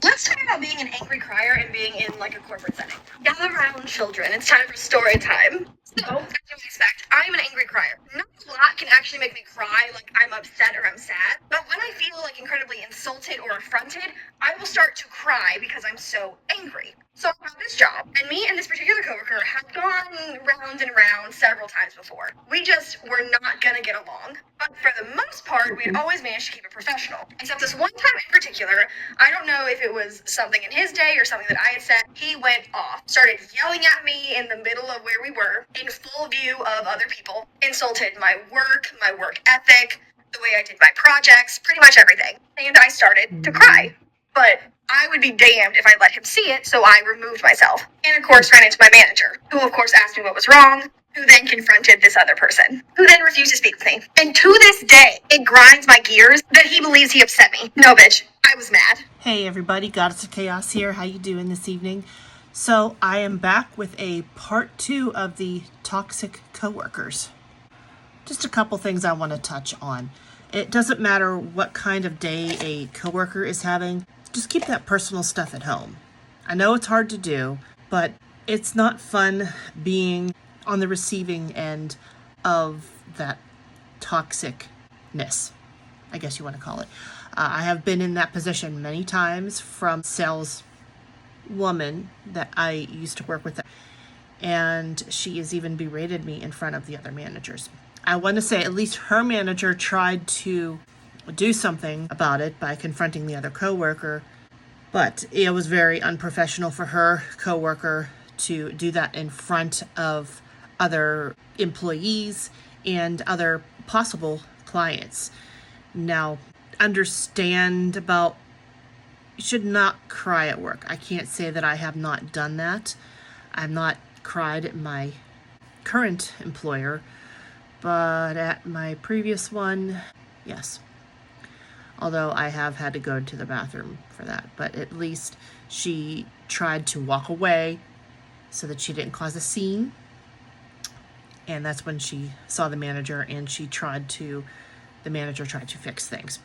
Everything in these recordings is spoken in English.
Let's talk about being an angry crier and being in like a corporate setting. Gather around, children. It's time for story time. So, as you would expect, I'm an angry crier. Not a lot can actually make me cry like I'm upset or I'm sad, but when I feel like incredibly insulted or affronted, I will start to cry because I'm so angry. So I have this job, and me and this particular coworker had gone round and round several times before. We just were not gonna get along. But for the most part, we'd always managed to keep it professional. Except this one time in particular, I don't know if it was something in his day or something that I had said, he went off, started yelling at me in the middle of where we were, in full view of other people, insulted my work ethic, the way I did my projects, pretty much everything. And I started to cry. But I would be damned if I let him see it, so I removed myself. And of course ran into my manager, who of course asked me what was wrong, who then confronted this other person, who then refused to speak with me. And to this day, it grinds my gears that he believes he upset me. No, bitch, I was mad. Hey everybody, Goddess of Chaos here. How you doing this evening? So I am back with a part 2 of the toxic coworkers. Just a couple things I want to touch on. It doesn't matter what kind of day a coworker is having, just keep that personal stuff at home. I know it's hard to do, but it's not fun being on the receiving end of that toxicness, I guess you want to call it. I have been in that position many times from sales woman that I used to work with, and she has even berated me in front of the other managers. I want to say at least her manager tried to do something about it by confronting the other coworker, but it was very unprofessional for her coworker to do that in front of other employees and other possible clients. Now, understand about you should not cry at work. I can't say that I have not done that. I've not cried at my current employer, but at my previous one, yes. Although I have had to go to the bathroom for that, but at least she tried to walk away so that she didn't cause a scene. And that's when she saw the manager and the manager tried to fix things.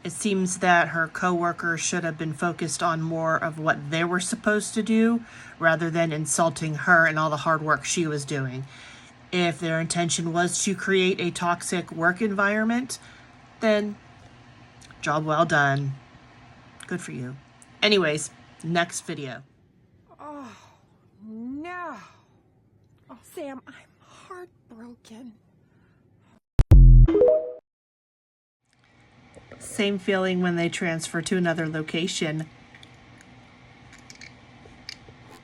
It seems that her coworker should have been focused on more of what they were supposed to do rather than insulting her and all the hard work she was doing. If their intention was to create a toxic work environment, then job well done. Good for you. Anyways, next video. Oh, no. Oh, Sam, I'm heartbroken. Same feeling when they transfer to another location.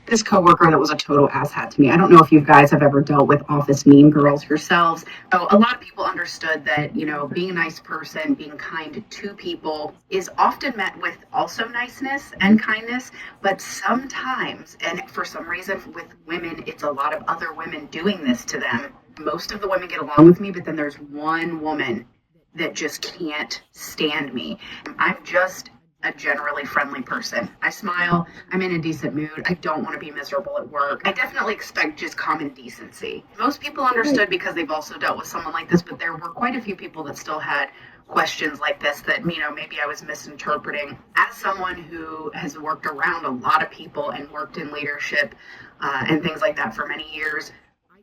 This coworker that was a total asshat to me. I don't know if you guys have ever dealt with office mean girls yourselves. So a lot of people understood that, being a nice person, being kind to people is often met with also niceness and kindness, but sometimes, and for some reason with women, it's a lot of other women doing this to them. Most of the women get along with me, but then there's one woman that just can't stand me. I'm just a generally friendly person. I smile. I'm in a decent mood. I don't want to be miserable at work. I definitely expect just common decency. Most people understood because they've also dealt with someone like this, but there were quite a few people that still had questions like this that, maybe I was misinterpreting. As someone who has worked around a lot of people and worked in leadership and things like that for many years,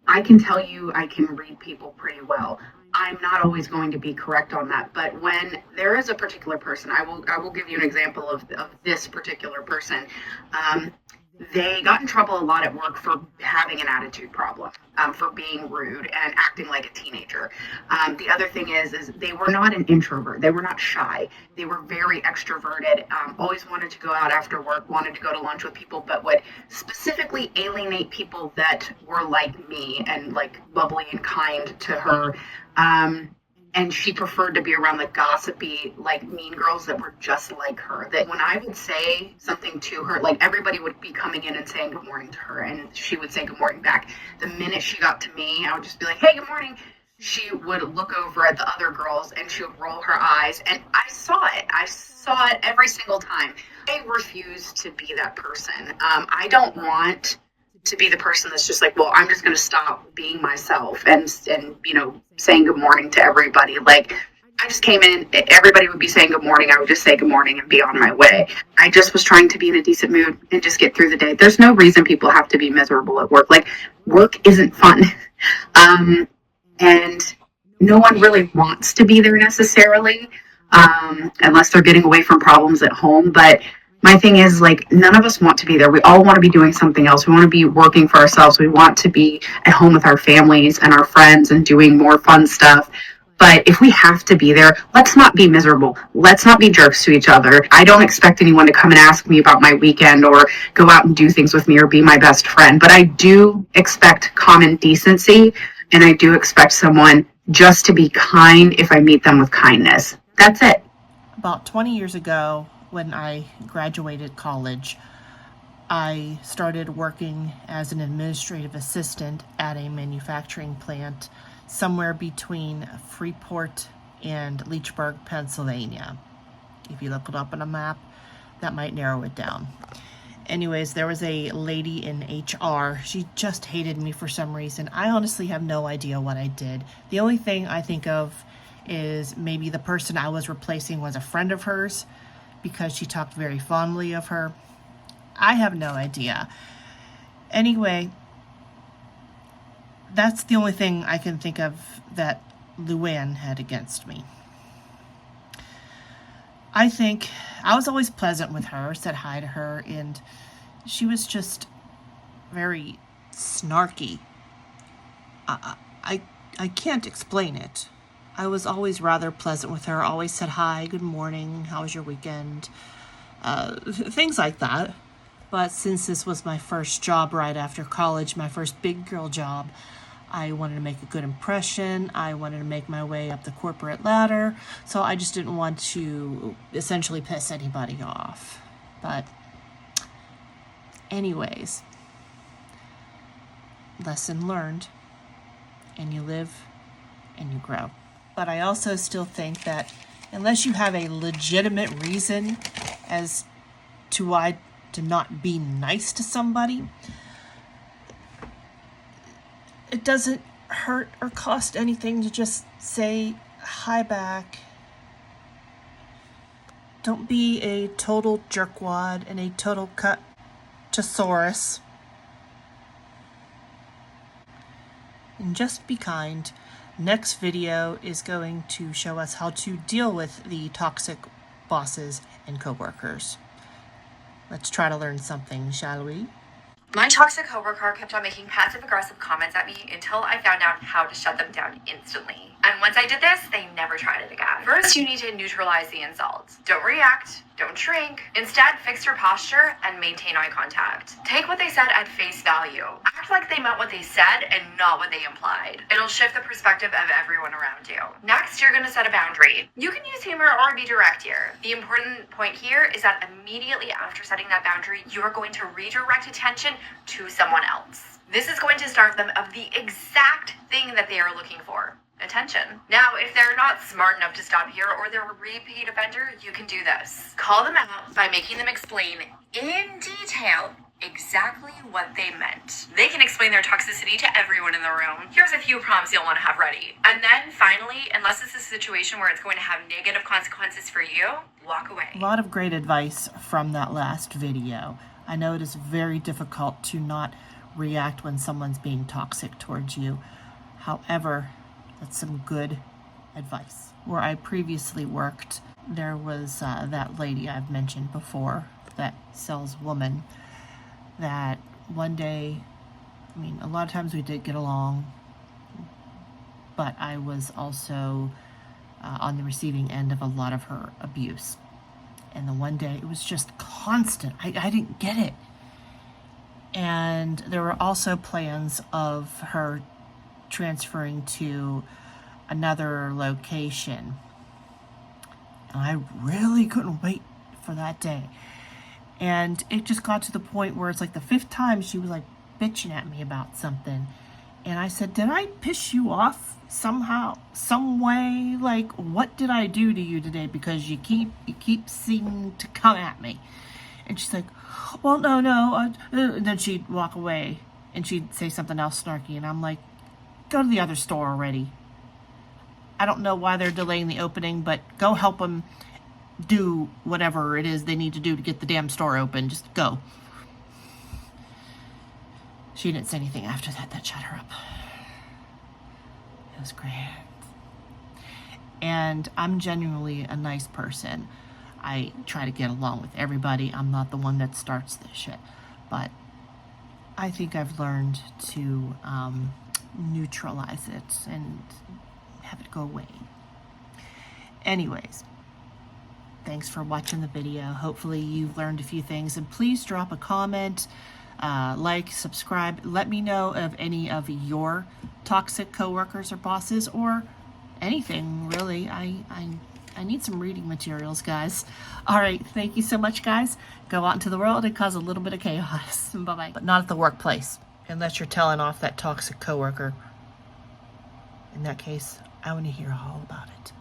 I can tell you I can read people pretty well. I'm not always going to be correct on that, but when there is a particular person, I will give you an example of this particular person. They got in trouble a lot at work for having an attitude problem, for being rude and acting like a teenager. The other thing is they were not an introvert. They were not shy. They were very extroverted, always wanted to go out after work, wanted to go to lunch with people, but would specifically alienate people that were like me and like bubbly and kind to her. And she preferred to be around the gossipy, like mean girls that were just like her. That when I would say something to her, like everybody would be coming in and saying good morning to her, and she would say good morning back. The minute she got to me, I would just be like, hey, good morning. She would look over at the other girls and she would roll her eyes, and I saw it. I saw it every single time. I refuse to be that person. I don't want to be the person that's just like, well, I'm just going to stop being myself and saying good morning to everybody. Like, I just came in, everybody would be saying good morning. I would just say good morning and be on my way. I just was trying to be in a decent mood and just get through the day. There's no reason people have to be miserable at work. Like, work isn't fun. And no one really wants to be there necessarily, unless they're getting away from problems at home. But my thing is, like, none of us want to be there. We all want to be doing something else. We want to be working for ourselves. We want to be at home with our families and our friends and doing more fun stuff. But if we have to be there, let's not be miserable. Let's not be jerks to each other. I don't expect anyone to come and ask me about my weekend or go out and do things with me or be my best friend. But I do expect common decency, and I do expect someone just to be kind if I meet them with kindness. That's it. About 20 years ago, when I graduated college, I started working as an administrative assistant at a manufacturing plant somewhere between Freeport and Leechburg, Pennsylvania. If you look it up on a map, that might narrow it down. Anyways, there was a lady in HR. She just hated me for some reason. I honestly have no idea what I did. The only thing I think of is maybe the person I was replacing was a friend of hers because she talked very fondly of her. I have no idea. Anyway, that's the only thing I can think of that Luann had against me. I think I was always pleasant with her, said hi to her, and she was just very snarky. I can't explain it. I was always rather pleasant with her, always said hi, good morning, how was your weekend, things like that. But since this was my first job right after college, my first big girl job, I wanted to make a good impression. I wanted to make my way up the corporate ladder. So I just didn't want to essentially piss anybody off. But anyways, lesson learned. And you live and you grow. But I also still think that unless you have a legitimate reason as to why to not be nice to somebody, it doesn't hurt or cost anything to just say hi back. Don't be a total jerkwad and a total cut-tosaurus. And just be kind. Next video is going to show us how to deal with the toxic bosses and coworkers. Let's try to learn something, shall we? My toxic coworker kept on making passive-aggressive comments at me until I found out how to shut them down instantly. And once I did this, they never tried it again. First, you need to neutralize the insult. Don't react. Don't shrink. Instead, fix your posture and maintain eye contact. Take what they said at face value. Act like they meant what they said and not what they implied. It'll shift the perspective of everyone around you. Next, you're going to set a boundary. You can use humor or be direct here. The important point here is that immediately after setting that boundary, you are going to redirect attention to someone else. This is going to starve them of the exact thing that they are looking for. Attention. Now, if they're not smart enough to stop here or they're a repeat offender, you can do this. Call them out by making them explain in detail exactly what they meant. They can explain their toxicity to everyone in the room. Here's a few prompts you'll want to have ready. And then finally, unless it's a situation where it's going to have negative consequences for you, walk away. A lot of great advice from that last video. I know it is very difficult to not react when someone's being toxic towards you. However, that's some good advice. Where I previously worked, there was that lady I've mentioned before, that saleswoman, that one day, I mean, a lot of times we did get along, but I was also on the receiving end of a lot of her abuse. And the one day, it was just constant. I didn't get it. And there were also plans of her transferring to another location. And I really couldn't wait for that day. And it just got to the point where it's like the fifth time she was like bitching at me about something. And I said, did I piss you off somehow, some way? Like, what did I do to you today? Because you keep seeming to come at me. And she's like, well, no. And then she'd walk away and she'd say something else snarky. And I'm like, go to the other store already. I don't know why they're delaying the opening, but go help them do whatever it is they need to do to get the damn store open. Just go. She didn't say anything after that. That shut her up. It was great. And I'm genuinely a nice person. I try to get along with everybody. I'm not the one that starts this shit. But I think I've learned to neutralize it and have it go away. Anyways, thanks for watching the video. Hopefully you've learned a few things. And please drop a comment, like, subscribe. Let me know of any of your toxic coworkers or bosses, or anything really. I need some reading materials, guys. All right, thank you so much, guys. Go out into the world and cause a little bit of chaos. Bye-bye. But not at the workplace, unless you're telling off that toxic coworker. In that case, I want to hear all about it.